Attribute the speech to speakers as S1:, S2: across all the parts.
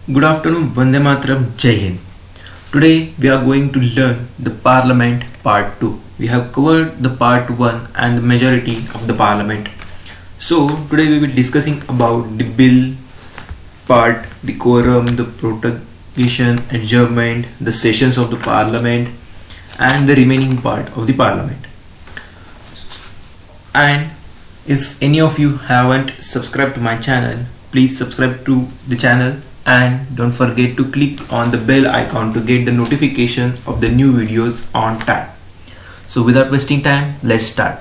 S1: Good afternoon, Vande Mataram, Jai Hind. Today we are going to learn the Parliament Part 2. We have covered the Part 1 and the majority of the Parliament. So today we will be discussing about the bill part, the quorum, the prorogation, adjournment, the sessions of the Parliament and the remaining part of the Parliament. And if any of you haven't subscribed to my channel, please subscribe to the channel and don't forget to click on the bell icon to get the notification of the new videos on time. So without wasting time, let's start.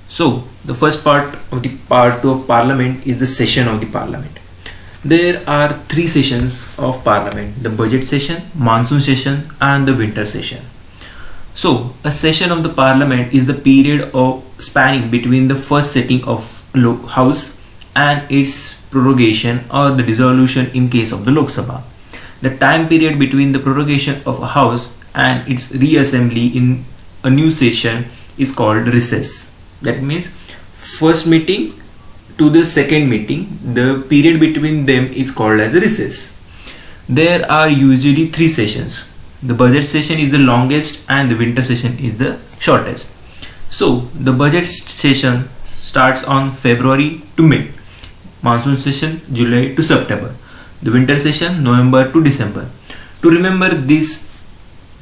S1: So the first part of the part 2 of Parliament is the session of the Parliament. There are 3 sessions of Parliament: the budget session, monsoon session and the winter session. So a session of the Parliament is the period of spanning between the first sitting of House and its prorogation or the dissolution in case of the Lok Sabha. The time period between the prorogation of a House and its reassembly in a new session is called recess. That means first meeting to the second meeting, the period between them is called as a recess. There are usually 3 sessions. The budget session is the longest and the winter session is the shortest. So the budget session starts on February to May. Monsoon session July to September. The winter session November to December. To remember this,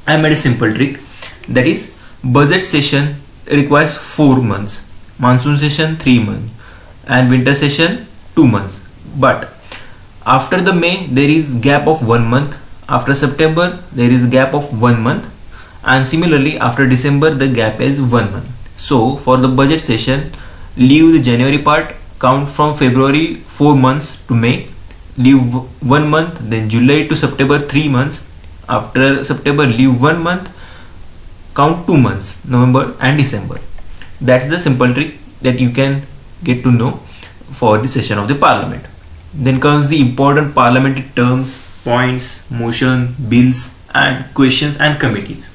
S1: I made a simple trick. That is, budget session requires 4 months, monsoon session 3 months and winter session 2 months. But after the May there is gap of 1 month. After September there is gap of 1 month, and similarly after December the gap is 1 month. So for the budget session, leave the January part, count from February 4 months to May, leave 1 month, then July to September 3 months, after September leave 1 month, count 2 months, November and December. That's the simple trick that you can get to know for the session of the Parliament. Then comes the important parliamentary terms, points, motion, bills and questions and committees.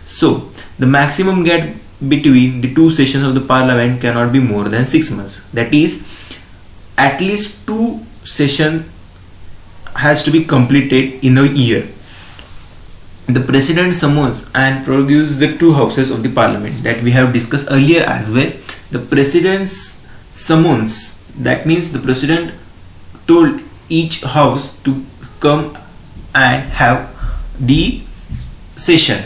S1: So the maximum gap between the 2 sessions of the Parliament cannot be more than 6 months. That is, at least 2 sessions has to be completed in a year. The President summons and prorogues the 2 houses of the Parliament that we have discussed earlier as well. The President's summons, that means the President told each house to come and have the session.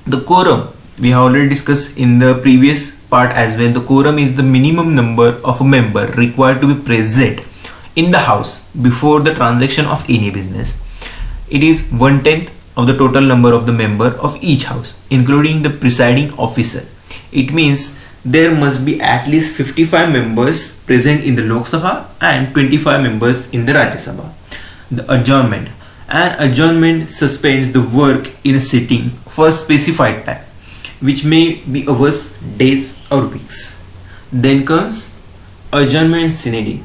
S1: The quorum, we have already discussed in the previous part as well. The quorum is the minimum number of a member required to be present in the house before the transaction of any business. It is 1/10 of the total number of the member of each house, including the presiding officer. It means there must be at least 55 members present in the Lok Sabha and 25 members in the Rajya Sabha. The adjournment. An adjournment suspends the work in a sitting for a specified time, which may be hours, days or weeks. Then comes adjournment sine.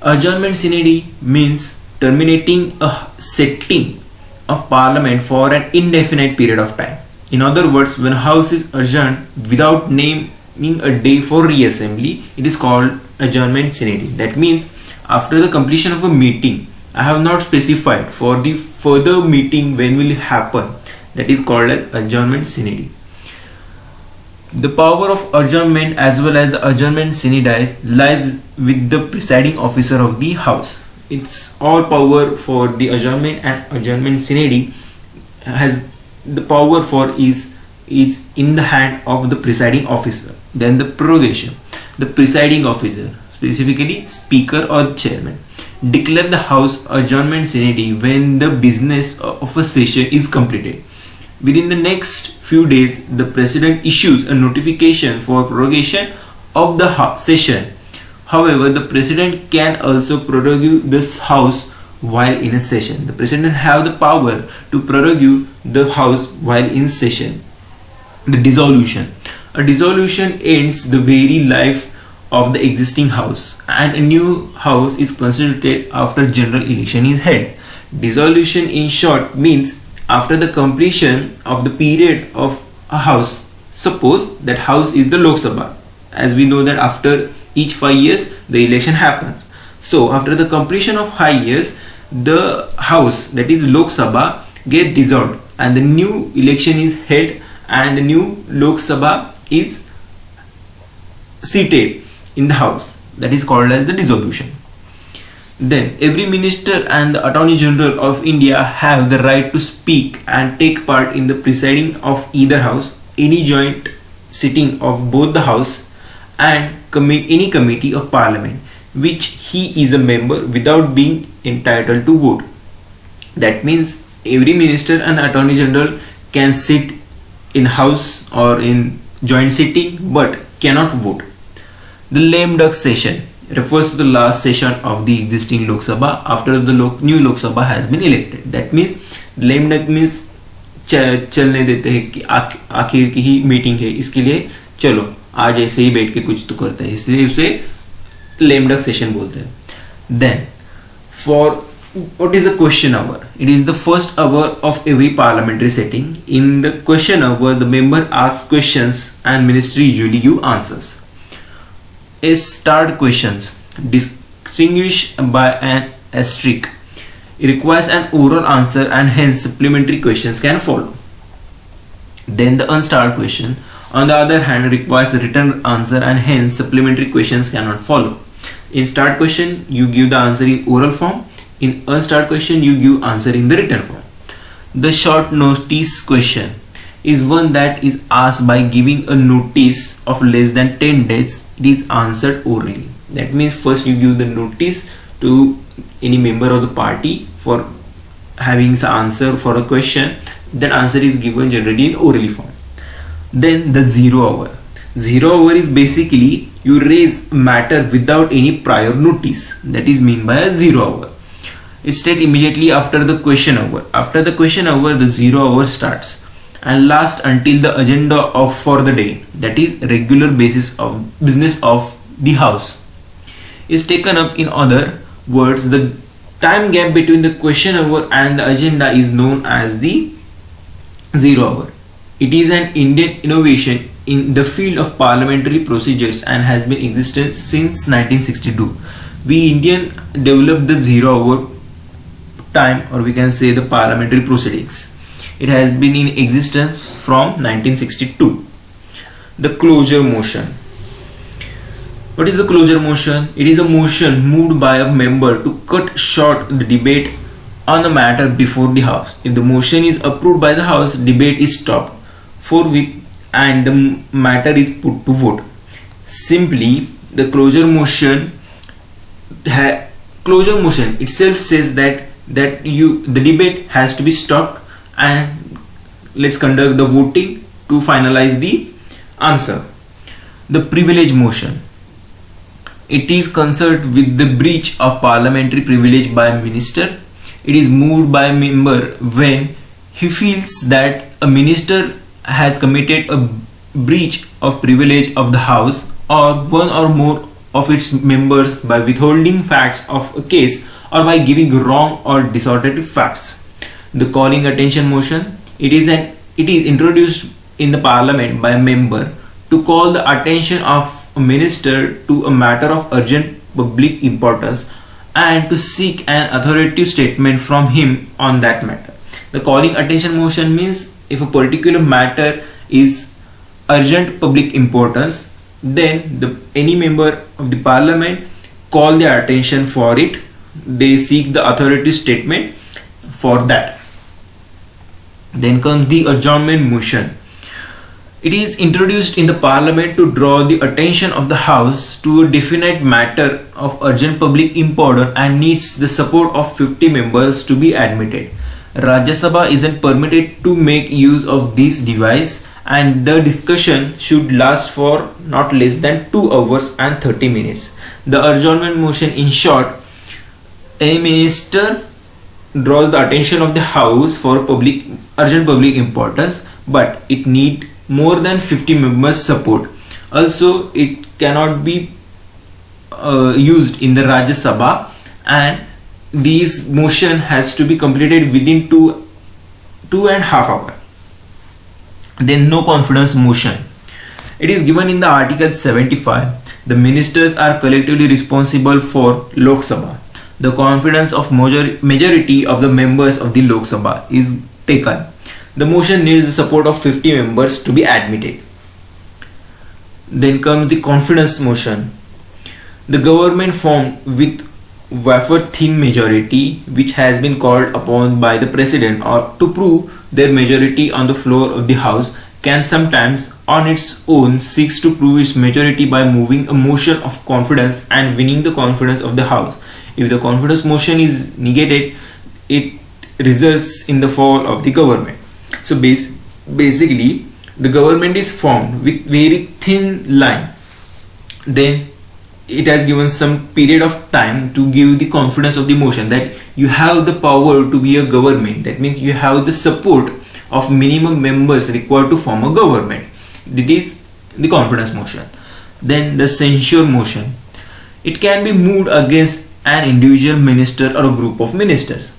S1: Adjournment sine means terminating a sitting of Parliament for an indefinite period of time. In other words, when a house is adjourned without naming a day for reassembly, it is called adjournment sine. That means after the completion of a meeting, I have not specified for the further meeting when will it happen. That is called as adjournment sine. The power of adjournment as well as the adjournment sine lies with the presiding officer of the house. It's all power for the adjournment, and adjournment sine has the power for is in the hand of the presiding officer. Then the prorogation. The presiding officer, specifically speaker or chairman, declare the house adjournment sine when the business of a session is completed. Within the next few days, the president issues a notification for prorogation of the session. However, the president can also prorogue this house while in a session. The president have the power to prorogue the house while in session. The dissolution. A dissolution ends the very life of the existing house and a new house is constituted after general election is held. Dissolution in short means after the completion of the period of a house. Suppose that house is the Lok Sabha. As we know that after each 5 years the election happens. So after the completion of 5 years, the house, that is Lok Sabha, get dissolved and the new election is held and the new Lok Sabha is seated in the house. That is called as the dissolution. Then every minister and the Attorney General of India have the right to speak and take part in the presiding of either house, any joint sitting of both the house and any committee of parliament which he is a member without being entitled to vote. That means every minister and Attorney General can sit in house or in joint sitting but cannot vote. The lame duck session refers to the last session of the existing Lok Sabha after the new Lok Sabha has been elected. That means lame duck means चलने देते हैं कि आखिर की ही meeting है, इसके लिए चलो आज ऐसे ही बैठ के कुछ तो करते हैं, इसलिए उसे lame duck session बोलते हैं. Then for what is the question hour? It is the first hour of every parliamentary sitting. In the question hour, the member asks questions and ministry usually give answers. Is starred questions distinguished by an asterisk. It requires an oral answer and hence supplementary questions can follow. Then the unstarred question, on the other hand, requires a written answer and hence supplementary questions cannot follow. In starred question, you give the answer in oral form. In unstarred question, you give answer in the written form. The short notice question is one that is asked by giving a notice of less than 10 days. It is answered orally. That means first you give the notice to any member of the party for having the answer for a question. That answer is given generally in orally form. Then the 0 hour. 0 hour is basically you raise matter without any prior notice. That is meant by a 0 hour. It starts immediately after the question hour. After the question hour, the 0 hour starts and lasts until the agenda for the day, that is regular basis of business of the house, is taken up. In other words, the time gap between the question hour and the agenda is known as the 0 hour. It is an Indian innovation in the field of parliamentary procedures and has been in existence since 1962. We Indian developed the 0 hour time, or we can say the parliamentary proceedings. It has been in existence from 1962. The closure motion. What is the closure motion? It is a motion moved by a member to cut short the debate on the matter before the house. If the motion is approved by the house, debate is stopped forthwith and the matter is put to vote. Simply, the closure motion itself says that the debate has to be stopped and let's conduct the voting to finalize the answer. The privilege motion. It is concerned with the breach of parliamentary privilege by a minister. It is moved by a member when he feels that a minister has committed a breach of privilege of the house or one or more of its members by withholding facts of a case or by giving wrong or distorted facts. The calling attention motion. It is introduced in the parliament by a member to call the attention of a minister to a matter of urgent public importance and to seek an authoritative statement from him on that matter. The calling attention motion means if a particular matter is urgent public importance, then any member of the parliament call their attention for it. They seek the authoritative statement for that. Then comes the adjournment motion. It is introduced in the parliament to draw the attention of the house to a definite matter of urgent public importance and needs the support of 50 members to be admitted. Rajya Sabha isn't permitted to make use of this device and the discussion should last for not less than 2 hours and 30 minutes. The adjournment motion, in short, a minister draws the attention of the house for urgent public importance, but it need more than 50 members support. Also, it cannot be used in the Rajya Sabha and this motion has to be completed within 2.5 hours. Then no confidence motion. It is given in the Article 75. The ministers are collectively responsible for Lok Sabha. The confidence of majority of the members of the Lok Sabha is taken. The motion needs the support of 50 members to be admitted. Then comes the confidence motion. The government formed with wafer thin majority, which has been called upon by the president or to prove their majority on the floor of the house, can sometimes on its own seeks to prove its majority by moving a motion of confidence and winning the confidence of the house. If the confidence motion is negated, it results in the fall of the government. So basically the government is formed with very thin line. Then it has given some period of time to give the confidence of the motion that you have the power to be a government. That means you have the support of minimum members required to form a government. That is the confidence motion. Then the censure motion. It can be moved against an individual minister or a group of ministers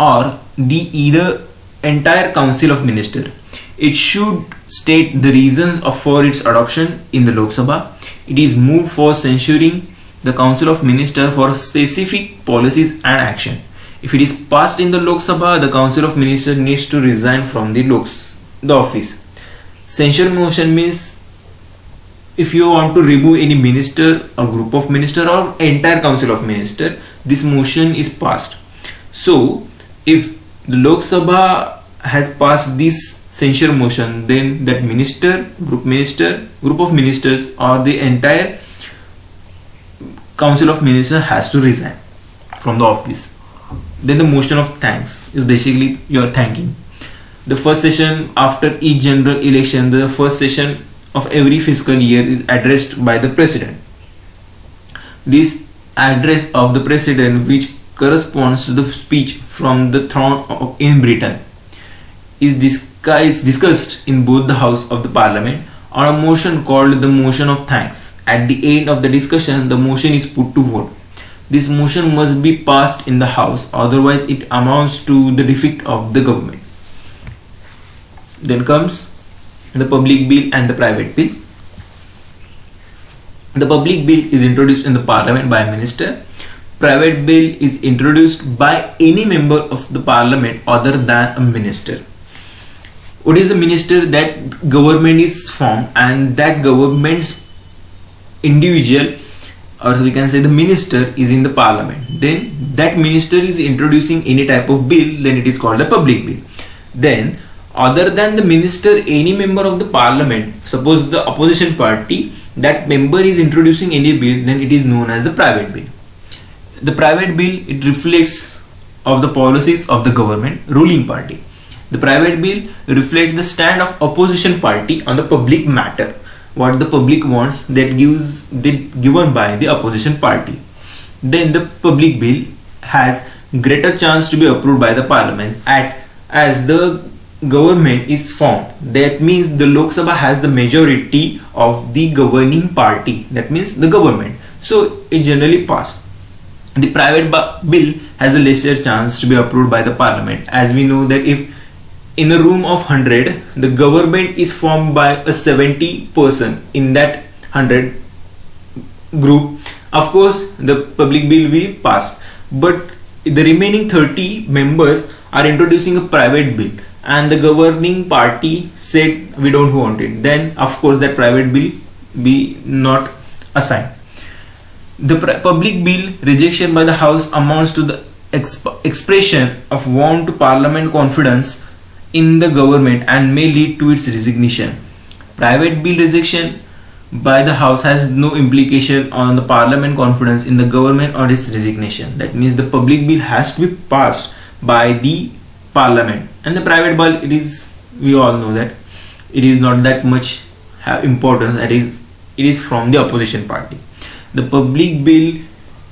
S1: or the either entire council of ministers. It should state the reasons for its adoption in the Lok Sabha. It is moved for censuring the Council of Ministers for specific policies and action. If it is passed in the Lok Sabha, the Council of Ministers needs to resign from the office. Censure motion means if you want to remove any minister or group of minister or entire Council of Ministers, this motion is passed. So if the Lok Sabha has passed this censure motion, then that minister, group of ministers or the entire Council of Ministers has to resign from the office. Then the motion of thanks is basically you are thanking. The first session after each general election, the first session of every fiscal year is addressed by the president. This address of the president, which corresponds to the speech from the throne in Britain, is discussed in both the house of the parliament on a motion called the motion of thanks. At the end of the discussion, the motion is put to vote. This motion must be passed in the house, otherwise it amounts to the defeat of the government. Then comes the public bill and the private bill. The public bill is introduced in the parliament by a minister. Private bill is introduced by any member of the parliament other than a minister. What is the minister? That government is formed and that government's individual, or we can say the minister, is in the parliament. Then that minister is introducing any type of bill, then it is called the public bill. Then other than the minister, any member of the parliament, suppose the opposition party, that member is introducing any bill, then it is known as the private bill. The private bill, it reflects of the policies of the government ruling party. The private bill reflects the stand of opposition party on the public matter. What the public wants, that given by the opposition party. Then the public bill has greater chance to be approved by the parliament as the government is formed. That means the Lok Sabha has the majority of the governing party. That means the government. So it generally passed. The private bill has a lesser chance to be approved by the parliament, as we know that if in a room of 100, the government is formed by a 70 person in that 100 group, of course the public bill will pass. But the remaining 30 members are introducing a private bill and the governing party said we don't want it, then of course that private bill be not assigned. The public bill rejection by the house amounts to the expression of want to parliament confidence in the government and may lead to its resignation. Private bill rejection by the house has no implication on the parliament confidence in the government or its resignation. That means the public bill has to be passed by the parliament, and the private bill, it is, we all know that it is not that much importance, that is, it is from the opposition party. The public bill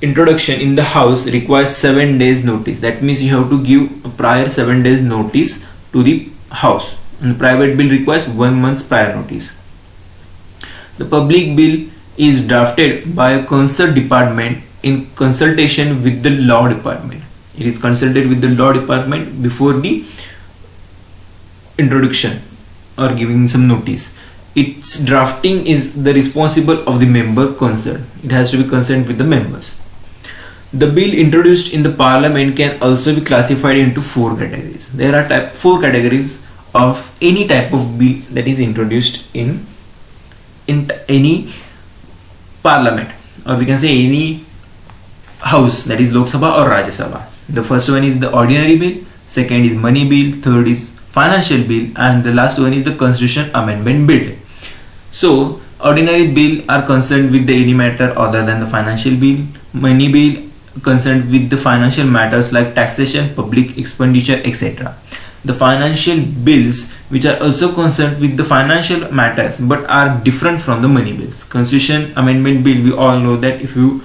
S1: introduction in the house requires 7 days notice. That means you have to give a prior 7 days notice to the house, and the private bill requires 1 month's prior notice. The public bill is drafted by a concert department in consultation with the law department. It is consulted with the law department before the introduction or giving some notice. its drafting is the responsible of the member concerned. It has to be concerned with the members. The bill introduced in the parliament can also be classified into 4 categories. There are 4 categories of any type of bill that is introduced in any parliament, or we can say any house, that is Lok Sabha or Rajya Sabha. The first one is the ordinary bill, second is money bill, third is financial bill, and the last one is the constitution amendment bill. So ordinary bill are concerned with any matter other than the financial bill. Money bill concerned with the financial matters like taxation, public expenditure, etc. The financial bills which are also concerned with the financial matters but are different from the money bills. Constitution amendment bill, we all know that if you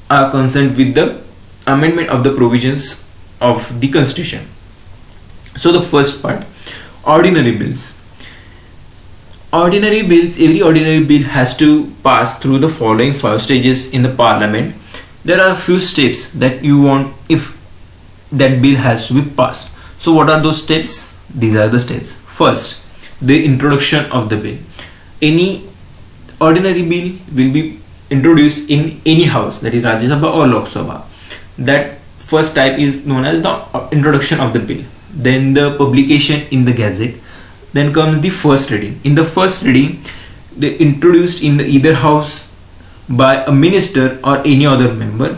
S1: are concerned with the amendment of the provisions of the constitution. So the first part, ordinary bills. Ordinary bills, every ordinary bill has to pass through the following 5 stages in the parliament. There are a few steps that you want if that bill has to be passed. So what are those steps? These are the steps. First, the introduction of the bill. Any ordinary bill will be introduced in any house, that is Rajya Sabha or Lok Sabha. That first type is known as the introduction of the bill. Then the publication in the Gazette. Then comes the first reading. In the first reading, they introduced in the either house by a minister or any other member.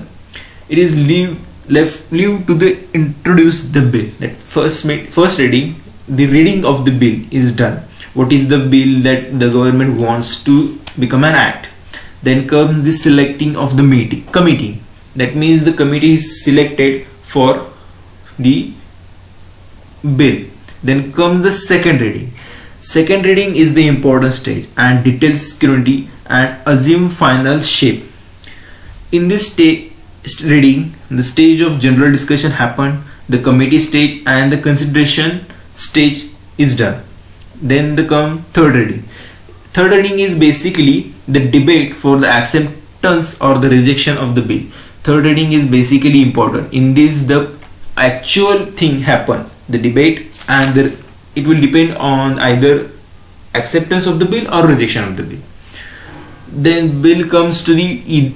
S1: It is leave to the introduce the bill. That first reading, the reading of the bill is done. What is the bill that the government wants to become an act? Then comes the selecting of the committee. That means the committee is selected for the bill. Then comes the second reading. Second reading is the important stage and details scrutiny and assume final shape. In this reading, the stage of general discussion happened, the committee stage and the consideration stage is done. Then come third reading. Third reading is basically the debate for the acceptance or the rejection of the bill. Third reading is basically important. In this, the actual thing happen, the debate, and it will depend on either acceptance of the bill or rejection of the bill. Then bill comes to the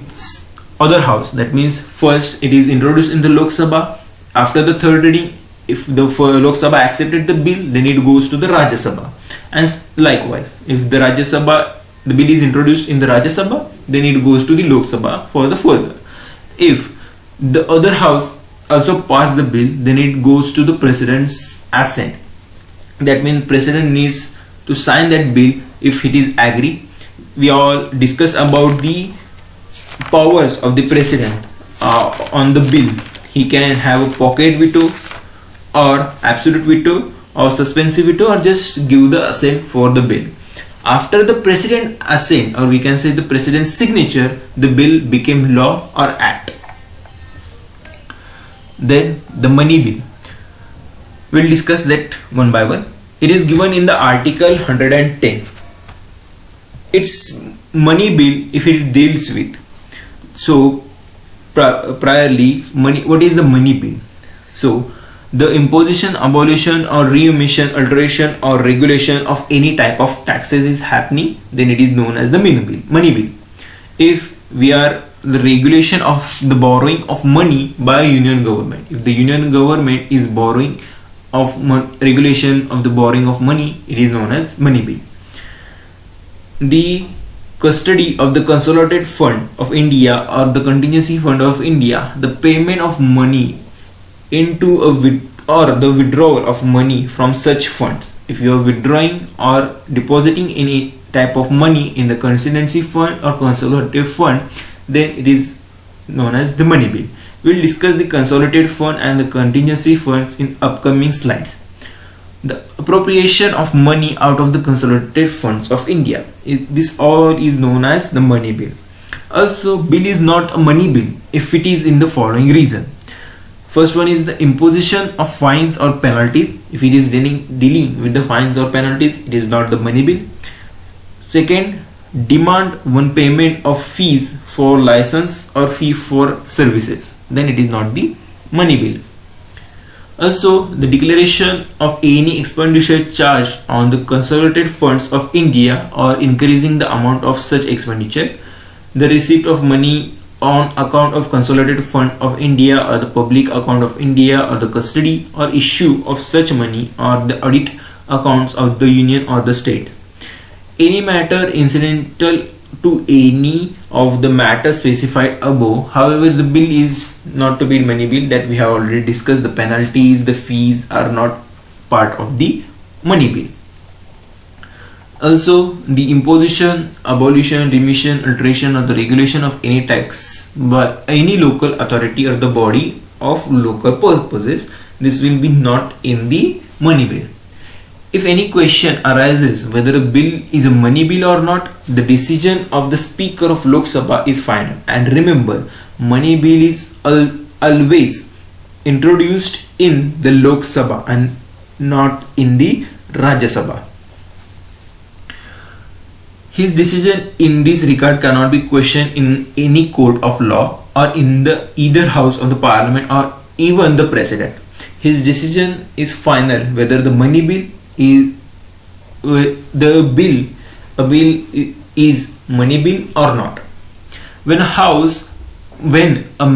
S1: other house. That means first it is introduced in the Lok Sabha. After the third reading, if the Lok Sabha accepted the bill, then it goes to the Rajya Sabha. And likewise, if the Rajya Sabha, the bill is introduced in the Rajya Sabha, then it goes to the Lok Sabha for the further. If the other house also pass the bill, then it goes to the president's assent. That means president needs to sign that bill if it is agree. We all discuss about the powers of the president on the bill. He can have a pocket veto or absolute veto or suspensive veto or just give the assent for the bill. After the president assent, or we can say the president's signature, the bill became law or act. Then the money bill. We'll discuss that one by one. It is given in the article 110. It's money bill if it deals with. So priorly, money. What is the money bill? So the imposition, abolition or remission, alteration or regulation of any type of taxes is happening, then it is known as the money bill. If we are the regulation of the borrowing of money by union government, if the union government is borrowing of regulation of the borrowing of money, it is known as money bill. The custody of the Consolidated Fund of India or the Contingency Fund of India, the payment of money into the withdrawal of money from such funds. If you are withdrawing or depositing any type of money in the Contingency Fund or Consolidated Fund, then it is known as the money bill. We will discuss the Consolidated Fund and the Contingency Funds in upcoming slides. The appropriation of money out of the Consolidated Funds of India, this all is known as the money bill. Also, bill is not a money bill if it is in the following reason. First one is the imposition of fines or penalties. If it is dealing with the fines or penalties, it is not the money bill. Second, demand one payment of fees for license or fee for services, then it is not the money bill. Also, the declaration of any expenditure charged on the consolidated funds of India or increasing the amount of such expenditure, the receipt of money on account of consolidated fund of India or the public account of India or the custody or issue of such money or the audit accounts of the union or the state. Any matter incidental to any of the matters specified above. However, the bill is not to be money bill, that we have already discussed. The penalties, the fees are not part of the money bill. Also, the imposition, abolition, remission, alteration or the regulation of any tax by any local authority or the body of local purposes, this will be not in the money bill. If any question arises whether a bill is a money bill or not, the decision of the Speaker of Lok Sabha is final. And remember, money bill is always introduced in the Lok Sabha and not in the Rajya Sabha. His decision in this regard cannot be questioned in any court of law or in the either house of the parliament or even the president. His decision is final whether the money bill is a bill is money bill or not. When a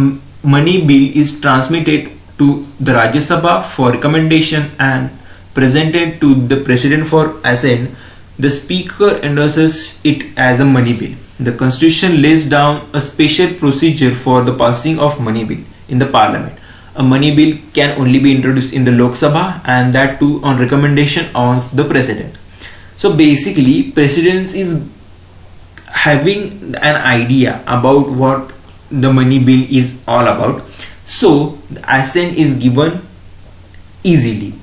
S1: money bill is transmitted to the Rajya Sabha for recommendation and presented to the president for assent, the speaker endorses it as a money bill. The constitution lays down a special procedure for the passing of money bill in the parliament. A money bill can only be introduced in the Lok Sabha, and that too on recommendation of the president. So basically, president is having an idea about what the money bill is all about. So the assent is given easily.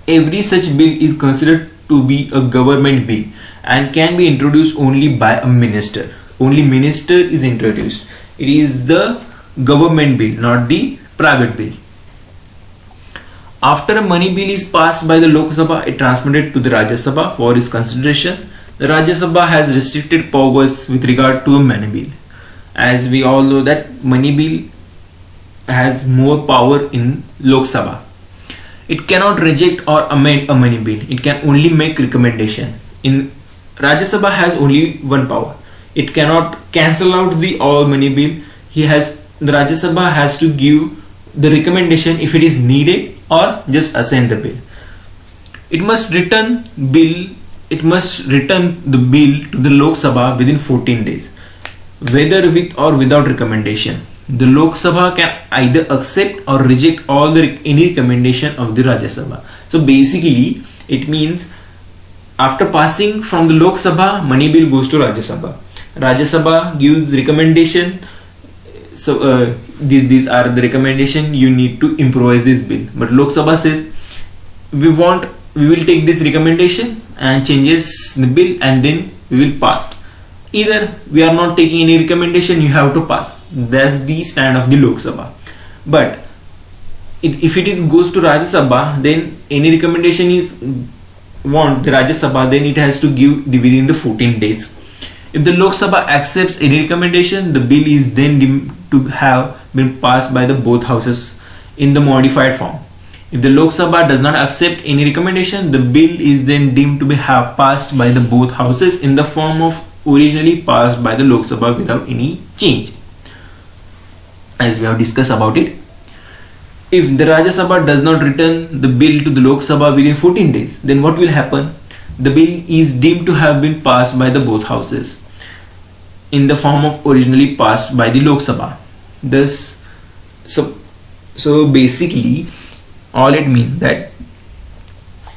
S1: Every such bill is considered to be a government bill and can be introduced only by a minister. Only minister is introduced. It is the government bill, not the private bill. After a money bill is passed by the Lok Sabha, it transmitted to the Rajya Sabha for its consideration. The Rajya Sabha has restricted powers with regard to a money bill. As we all know that money bill has more power in Lok Sabha. It cannot reject or amend a money bill. It can only make recommendation. In Rajya Sabha has only one power. It cannot cancel out the all money bill. The Rajya Sabha has to give the recommendation if it is needed or just assent the bill. It must return the bill to the Lok Sabha within 14 days, whether with or without recommendation. The Lok Sabha can either accept or reject any recommendation of the Rajya Sabha. So basically, it means after passing from the Lok Sabha, money bill goes to Rajya Sabha. Rajya Sabha gives recommendation. So these are the recommendation, you need to improvise this bill. But Lok Sabha says we will take this recommendation and changes the bill and then we will pass. Either we are not taking any recommendation, you have to pass. That's the stand of the Lok Sabha. But if it goes to Rajya Sabha, then any recommendation is the Rajya Sabha, then it has to give within the 14 days. If the Lok Sabha accepts any recommendation, the bill is then deemed to have been passed by the both houses in the modified form. If the Lok Sabha does not accept any recommendation, the bill is then deemed to be passed by the both houses in the form of originally passed by the Lok Sabha without any change. As we have discussed about it, if the Rajya Sabha does not return the bill to the Lok Sabha within 14 days, then what will happen? The bill is deemed to have been passed by the both houses in the form of originally passed by the Lok Sabha. Thus, so basically, all it means that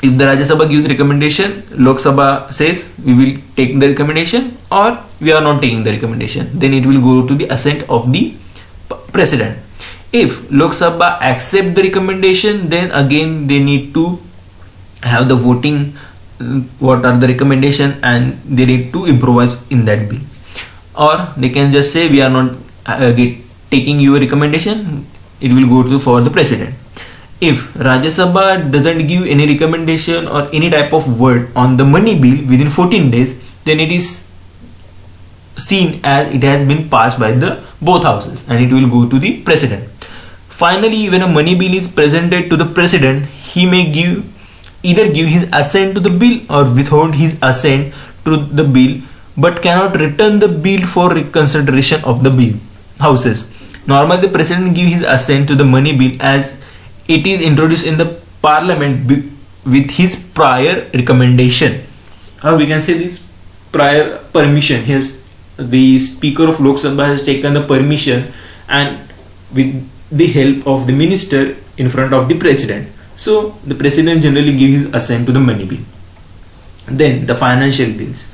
S1: if the Rajya Sabha gives recommendation, Lok Sabha says we will take the recommendation or we are not taking the recommendation. Then it will go to the assent of the president. If Lok Sabha accept the recommendation, then again they need to have the voting, what are the recommendation, and they need to improvise in that bill. Or they can just say we are not taking your recommendation, it will go for the president. If Rajya Sabha doesn't give any recommendation or any type of word on the money bill within 14 days, then it is seen as it has been passed by the both houses and it will go to the president. Finally, when a money bill is presented to the president, he may either give his assent to the bill or withhold his assent to the bill, but cannot return the bill for reconsideration of the bill houses. Normally, the president gives his assent to the money bill as it is introduced in the parliament with his prior recommendation, or we can say this prior permission. The Speaker of Lok Sabha has taken the permission and with the help of the minister in front of the president. So the president generally gives his assent to the money bill. Then the financial bills.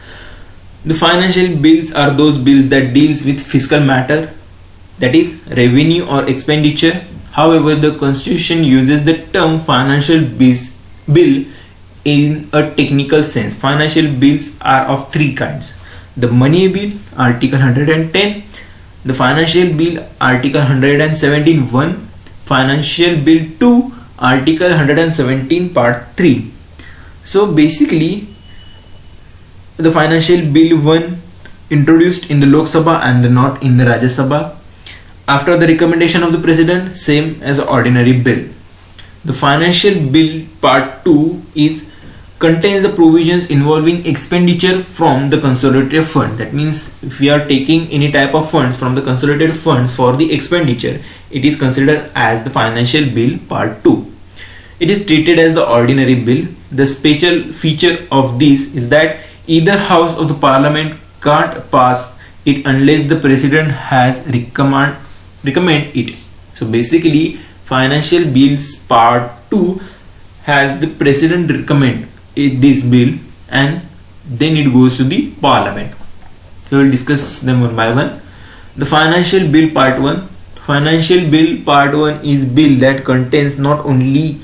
S1: The financial bills are those bills that deals with fiscal matter, that is revenue or expenditure. However, the constitution uses the term financial bill in a technical sense. Financial bills are of three kinds: the money bill, Article 110, the financial bill, Article 117(1), financial bill 2, Article 117 Part 3. So basically, the financial bill 1 introduced in the Lok Sabha and not in the Rajya Sabha after the recommendation of the president, same as ordinary bill. The financial bill Part 2 contains the provisions involving expenditure from the consolidated fund. That means if we are taking any type of funds from the consolidated funds for the expenditure, it is considered as the financial bill Part 2. It is treated as the ordinary bill. The special feature of this is that either house of the parliament can't pass it unless the president has recommend it. So basically, financial bills Part 2 has the president recommend this bill and then it goes to the parliament. We will discuss them one by one. The financial bill Part 1. Financial bill Part 1 is bill that contains not only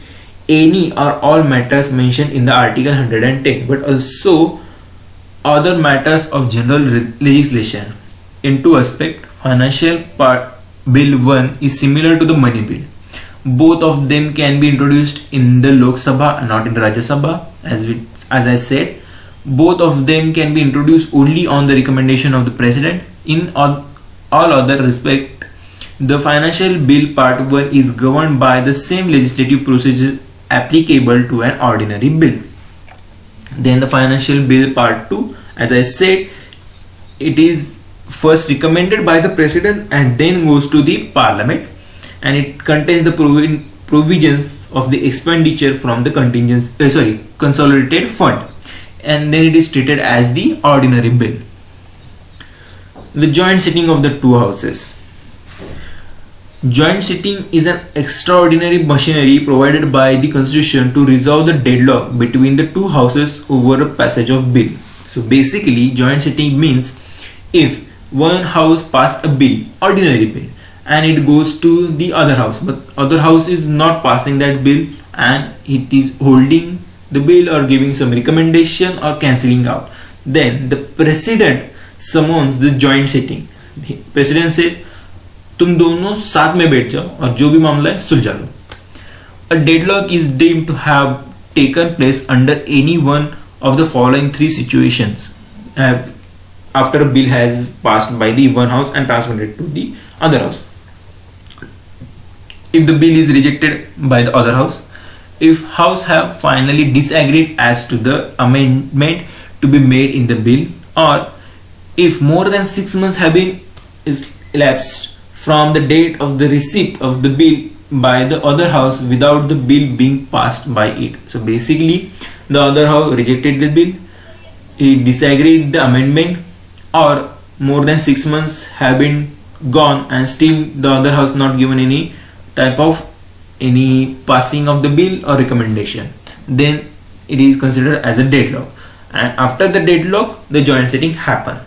S1: any or all matters mentioned in the Article 110 but also other matters of general legislation. In two aspects, financial bill 1 is similar to the money bill. Both of them can be introduced in the Lok Sabha and not in Rajya Sabha. As I said, both of them can be introduced only on the recommendation of the president. In all other respect, the financial bill Part 1 is governed by the same legislative procedure applicable to an ordinary bill. Then the financial bill Part 2, as I said, it is first recommended by the president and then goes to the parliament, and it contains the provisions of the expenditure from the consolidated fund, and then it is treated as the ordinary bill. The joint sitting of the two houses. Joint sitting is an extraordinary machinery provided by the constitution to resolve the deadlock between the two houses over a passage of bill. So basically, joint sitting means if one house passed a bill, ordinary bill, and it goes to the other house, but other house is not passing that bill and it is holding the bill or giving some recommendation or cancelling out, then the president summons the joint sitting. President says तुम दोनों साथ में बैठ जाओ और जो भी मामला है सुलझा लो. A deadlock is deemed to have taken place under any one of the following three situations after a bill has passed by the one house and transmitted to the other house. If the bill is rejected by the other house, if house have finally disagreed as to the amendment to be made in the bill, or if more than 6 months have been elapsed from the date of the receipt of the bill by the other house without the bill being passed by it. So basically, the other house rejected the bill, it disagreed the amendment, or more than 6 months have been gone and still the other house not given any type of any passing of the bill or recommendation, then it is considered as a deadlock, and after the deadlock the joint sitting happen.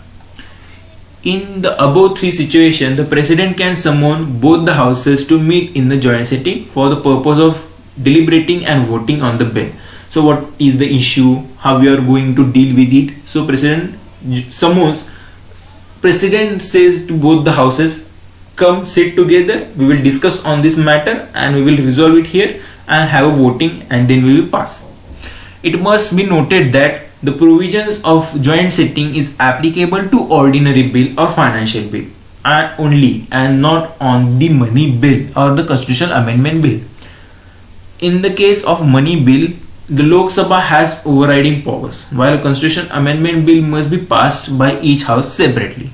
S1: In the above three situations, the president can summon both the houses to meet in the joint sitting for the purpose of deliberating and voting on the bill. So what is the issue, how we are going to deal with it? So president summons, president says to both the houses, come sit together, we will discuss on this matter and we will resolve it here and have a voting and then we will pass. It must be noted that the provisions of joint sitting is applicable to ordinary bill or financial bill. and only, and not on the money bill or the constitutional amendment bill. In the case of money bill, the Lok Sabha has overriding powers, while a constitutional amendment bill must be passed by each house separately.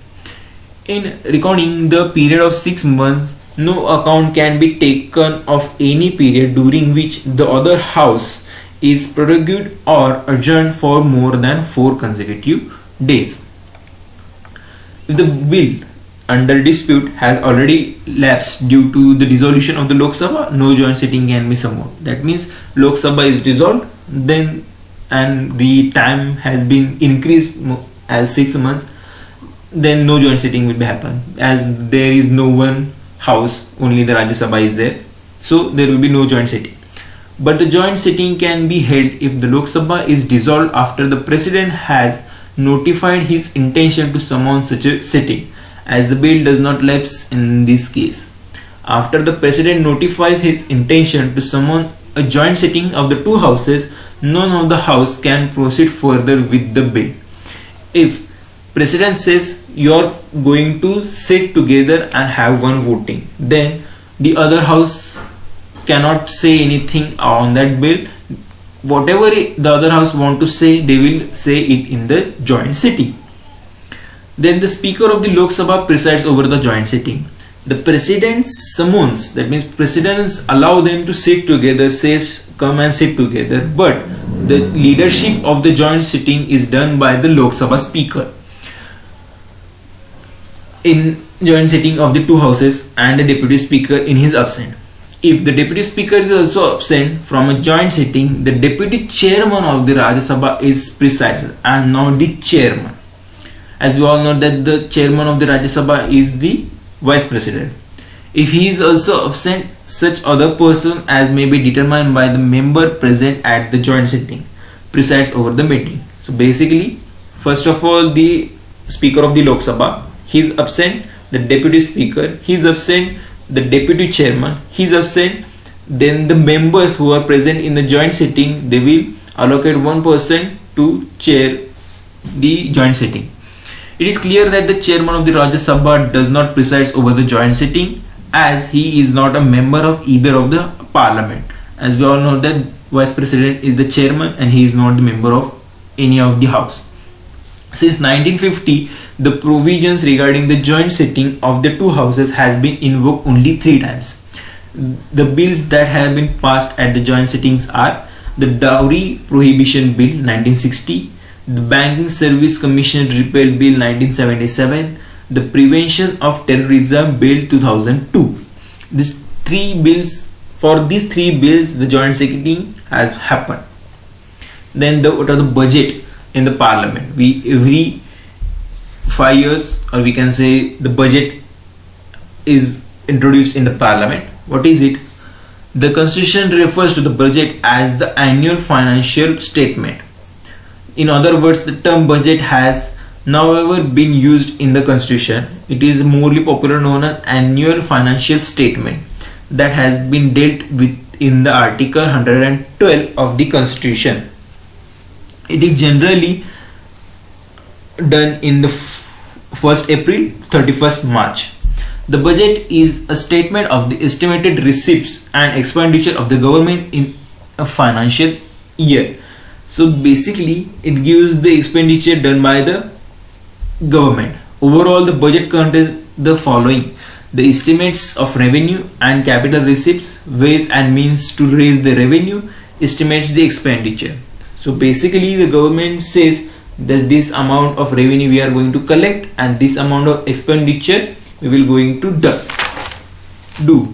S1: In reckoning the period of 6 months, no account can be taken of any period during which the other house is prorogued or adjourned for more than 4 consecutive days. If the bill under dispute has already lapsed due to the dissolution of the Lok Sabha, no joint sitting can be summoned. That means Lok Sabha is dissolved, then and the time has been increased as 6 months, then no joint sitting will be happen, as there is no one house, only the Rajya Sabha is there, so there will be no joint sitting. But the joint sitting can be held if the Lok Sabha is dissolved after the President has notified his intention to summon such a sitting, as the bill does not lapse in this case. After the President notifies his intention to summon a joint sitting of the two houses, none of the house can proceed further with the bill. If President says you are going to sit together and have one voting, then the other house cannot say anything on that bill. Whatever the other house want to say, they will say it in the joint sitting. Then the Speaker of the Lok Sabha presides over the joint sitting. The President summons, that means Presidents allow them to sit together, says come and sit together, but the leadership of the joint sitting is done by the Lok Sabha Speaker in joint sitting of the two houses and the Deputy Speaker in his absence. If the Deputy Speaker is also absent from a joint sitting, the Deputy Chairman of the Rajya Sabha is presides and not the Chairman. As we all know that the Chairman of the Rajya Sabha is the Vice President. If he is also absent, such other person as may be determined by the member present at the joint sitting presides over the meeting. So basically, first of all, the Speaker of the Lok Sabha, he is absent, the Deputy Speaker, he is absent, the Deputy Chairman, he is absent, then the members who are present in the joint sitting, they will allocate one person to chair the joint sitting. It is clear that the Chairman of the Rajya Sabha does not preside over the joint sitting, as he is not a member of either of the parliament. As we all know that Vice President is the Chairman and he is not the member of any of the house. Since 1950, the provisions regarding the joint sitting of the two houses has been invoked only 3 times. The bills that have been passed at the joint sittings are the Dowry Prohibition Bill 1960, the Banking Service Commission Repeal Bill 1977, the Prevention of Terrorism Bill 2002. These 3 bills, for these 3 bills, the joint sitting has happened. Then what are the budget in the parliament? Every 5 years, or we can say the budget is introduced in the parliament. What is it? The constitution refers to the budget as the annual financial statement. In other words, the term budget has never been used in the constitution. It is morely popular known as annual financial statement that has been dealt with in the article 112 of the constitution. It is generally done in the 1st April 31st March. The budget is a statement of the estimated receipts and expenditure of the government in a financial year. So basically it gives the expenditure done by the government. Overall, the budget contains the following: the estimates of revenue and capital receipts, ways and means to raise the revenue, estimates the expenditure. So basically the government says that this amount of revenue we are going to collect and this amount of expenditure we will going to do.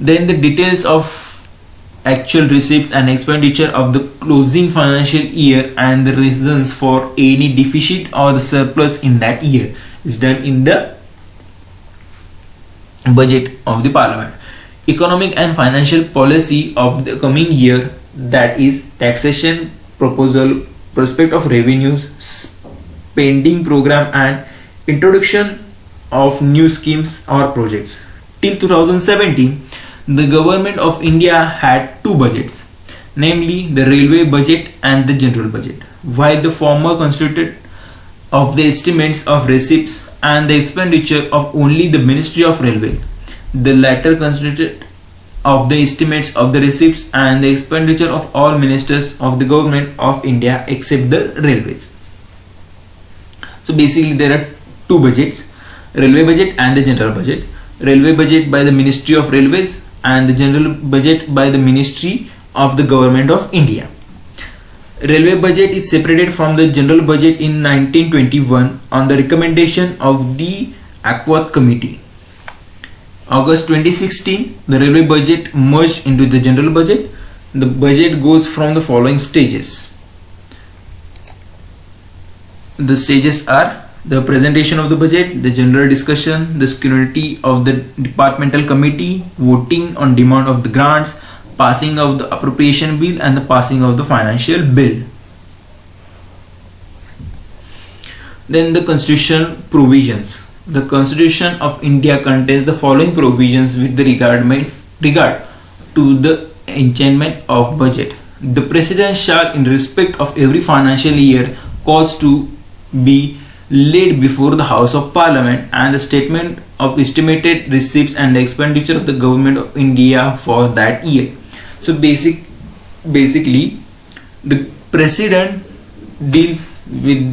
S1: Then the details of actual receipts and expenditure of the closing financial year and the reasons for any deficit or the surplus in that year is done in the budget of the parliament. Economic and financial policy of the coming year, that is taxation proposal, prospect of revenues, spending program and introduction of new schemes or projects. Till 2017, the government of India had 2 budgets, namely the railway budget and the general budget, while the former consisted of the estimates of receipts and the expenditure of only the Ministry of Railways. The latter consisted of the estimates of the receipts and the expenditure of all ministers of the government of India except the railways. So basically there are two budgets, railway budget and the general budget. Railway budget by the Ministry of Railways and the general budget by the Ministry of the Government of India. Railway budget is separated from the general budget in 1921 on the recommendation of the Ackworth Committee. August 2016, the railway budget merged into the general budget. The budget goes from the following stages. The stages are the presentation of the budget, the general discussion, the scrutiny of the departmental committee, voting on demand of the grants, passing of the appropriation bill, and the passing of the financial bill. Then the constitutional provisions. The Constitution of India contains the following provisions with the regard to the adjournment of budget. The President shall, in respect of every financial year, cause to be laid before the House of Parliament and the statement of estimated receipts and the expenditure of the Government of India for that year. So basically the President deals with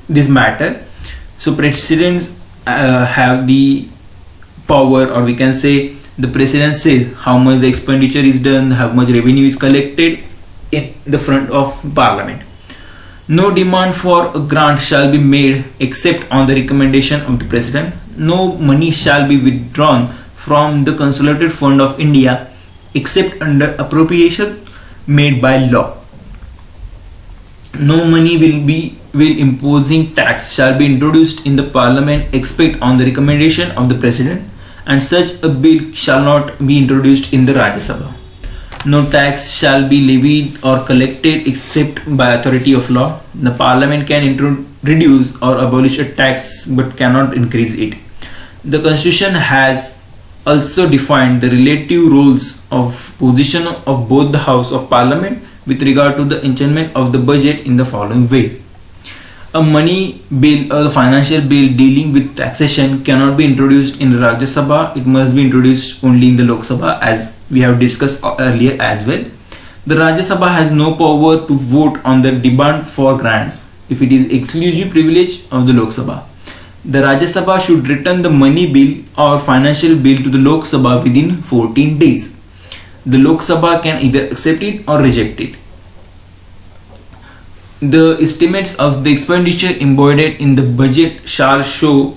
S1: this matter. So presidents have the power, or we can say the President says how much the expenditure is done, how much revenue is collected in the front of Parliament. No demand for a grant shall be made except on the recommendation of the President. No money shall be withdrawn from the Consolidated Fund of India except under appropriation made by law. No money will imposing tax shall be introduced in the Parliament except on the recommendation of the President, and such a bill shall not be introduced in the Rajya Sabha. No tax shall be levied or collected except by authority of law. The Parliament can reduce or abolish a tax but cannot increase it. The Constitution has also defined the relative roles of position of both the House of Parliament with regard to the adjournment of the budget in the following way. A money bill or the financial bill dealing with taxation cannot be introduced in the Rajya Sabha. It must be introduced only in the Lok Sabha, as we have discussed earlier as well. The Rajya Sabha has no power to vote on the demand for grants if it is exclusive privilege of the Lok Sabha. The Rajya Sabha should return the money bill or financial bill to the Lok Sabha within 14 days. The Lok Sabha can either accept it or reject it. The estimates of the expenditure embodied in the budget shall show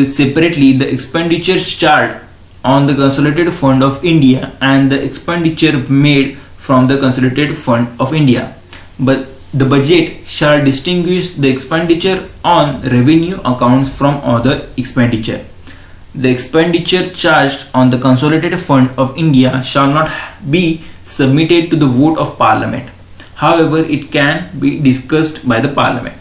S1: separately the expenditure charged on the Consolidated Fund of India and the expenditure made from the Consolidated Fund of India. But the budget shall distinguish the expenditure on revenue accounts from other expenditure. The expenditure charged on the Consolidated Fund of India shall not be submitted to the vote of Parliament. However, it can be discussed by the Parliament.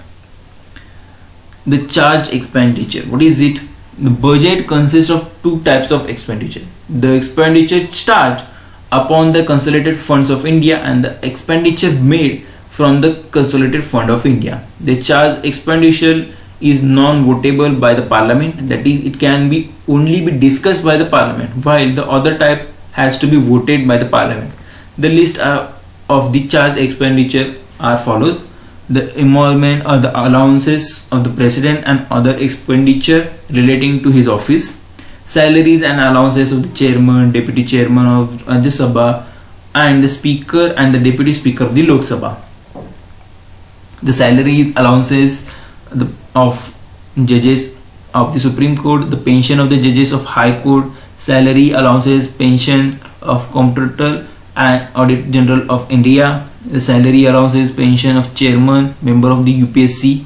S1: The charged expenditure. What is it? The budget consists of two types of expenditure. The expenditure charged upon the Consolidated Funds of India and the expenditure made from the Consolidated Fund of India. The charged expenditure is non-votable by the Parliament, that is, it can be only be discussed by the Parliament, while the other type has to be voted by the Parliament. The list of the charged expenditure are follows: the emolument or the allowances of the President and other expenditure relating to his office, salaries and allowances of the Chairman, Deputy Chairman of Rajya Sabha, and the Speaker and the Deputy Speaker of the Lok Sabha. The salaries, allowances of judges of the Supreme Court, the pension of the judges of High Court, salary, allowances, pension of Comptroller and Auditor General of India, the salary, allowances, pension of Chairman, member of the UPSC,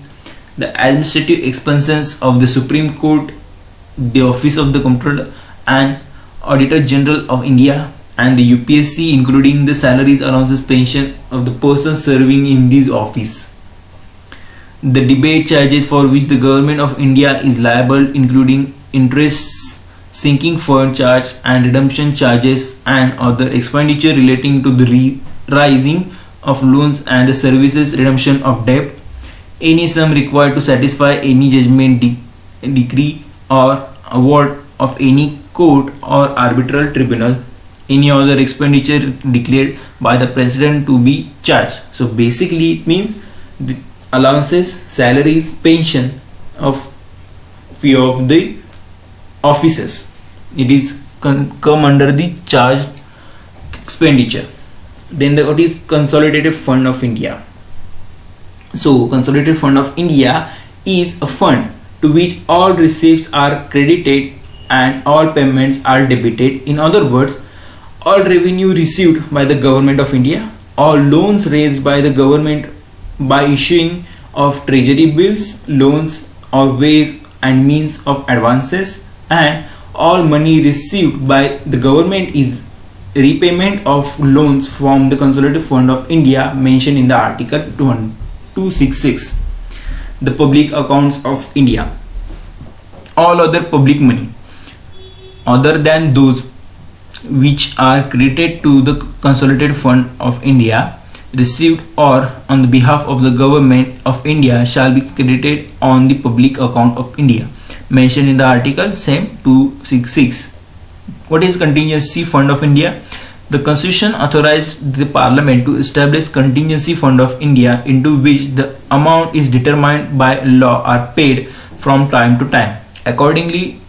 S1: the administrative expenses of the Supreme Court, the office of the Comptroller and Auditor General of India, and the UPSC, including the salaries, allowances, pension of the person serving in this office. The debate charges for which the Government of India is liable, including interest, sinking fund charge and redemption charges and other expenditure relating to the rising of loans and the services redemption of debt, any sum required to satisfy any judgment decree or award of any court or arbitral tribunal, any other expenditure declared by the president to be charged. So basically it means the allowances, salaries, pension of few of the officers. It is come under the charged expenditure. Then what is Consolidated Fund of India? So Consolidated Fund of India is a fund to which all receipts are credited and all payments are debited. In other words, all revenue received by the government of India, all loans raised by the government by issuing of treasury bills, loans or ways and means of advances, and all money received by the government is repayment of loans from the Consolidated Fund of India mentioned in the Article 266. The public accounts of India. All other public money other than those which are credited to the Consolidated Fund of India received or on the behalf of the government of India shall be credited on the public account of India mentioned in the article same 266. What is Contingency Fund of India? The Constitution authorized the Parliament to establish Contingency Fund of India, into which the amount is determined by law or paid from time to time. Accordingly,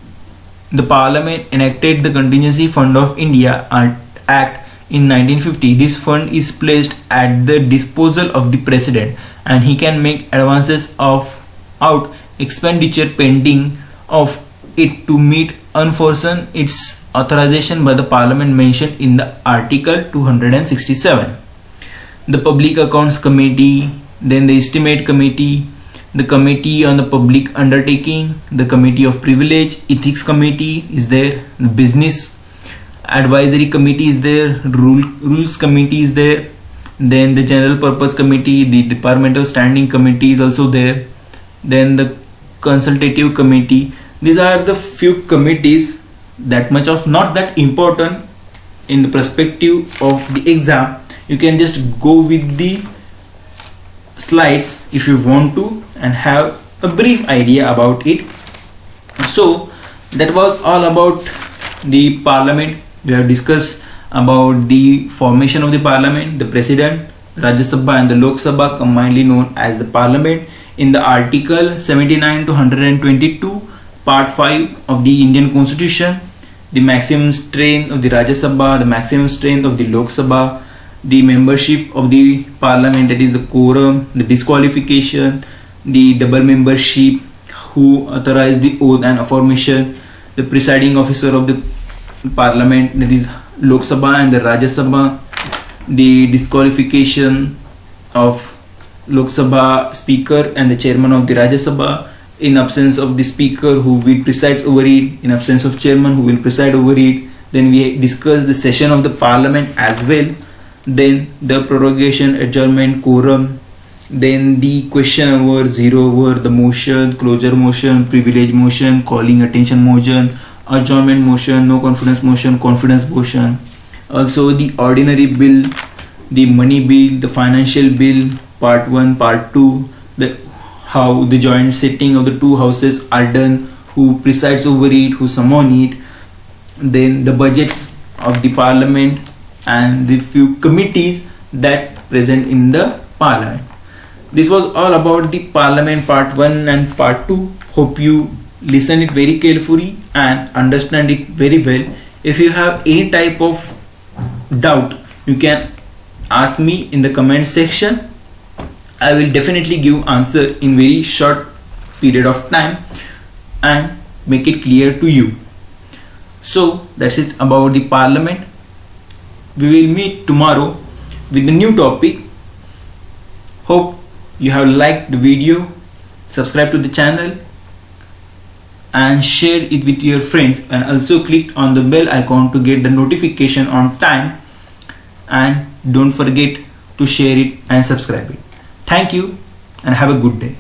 S1: the Parliament enacted the Contingency Fund of India Act in 1950. This fund is placed at the disposal of the President, and he can make advances of out expenditure pending of it to meet unforeseen its authorization by the Parliament mentioned in the Article 267. The Public Accounts Committee, then the Estimate Committee, the Committee on the Public Undertaking, the Committee of Privilege, Ethics Committee is there, the Business Advisory Committee is there, Rules Committee is there, then the General Purpose Committee, the Departmental Standing Committee is also there, then the Consultative Committee. These are the few committees that much of not that important in the perspective of the exam. You can just go with the slides if you want to and have a brief idea about it. So that was all about the Parliament. We have discussed about the formation of the Parliament, the President, Rajya Sabha and the Lok Sabha, commonly known as the Parliament, in the Article 79 to 122 Part 5 of the Indian Constitution, the maximum strength of the Rajya Sabha, the maximum strength of the Lok Sabha, the membership of the Parliament, that is the quorum, the disqualification, the double membership, who authorize the oath and affirmation, the presiding officer of the Parliament, that is Lok Sabha and the Rajya Sabha, the disqualification of Lok Sabha Speaker and the Chairman of the Rajya Sabha, in absence of the Speaker who will preside over it, in absence of Chairman who will preside over it. Then we discuss the session of the Parliament as well, then the prorogation, adjournment, quorum, then the question over, zero over, the motion, closure motion, privilege motion, calling attention motion, adjournment motion, no confidence motion, confidence motion, also the ordinary bill, the money bill, the financial bill, part 1, part 2, how the joint sitting of the two houses are done, who presides over it, who summon it, then the budgets of the Parliament and the few committees that present in the Parliament. This was all about the Parliament part 1 and part 2. Hope you listen it very carefully and understand it very well. If you have any type of doubt, you can ask me in the comment section. I will definitely give answer in very short period of time and make it clear to you. So that's it about the Parliament. We will meet tomorrow with a new topic. Hope you have liked the video. Subscribe to the channel and share it with your friends, and also click on the bell icon to get the notification on time, and don't forget to share it and subscribe it. Thank you and have a good day.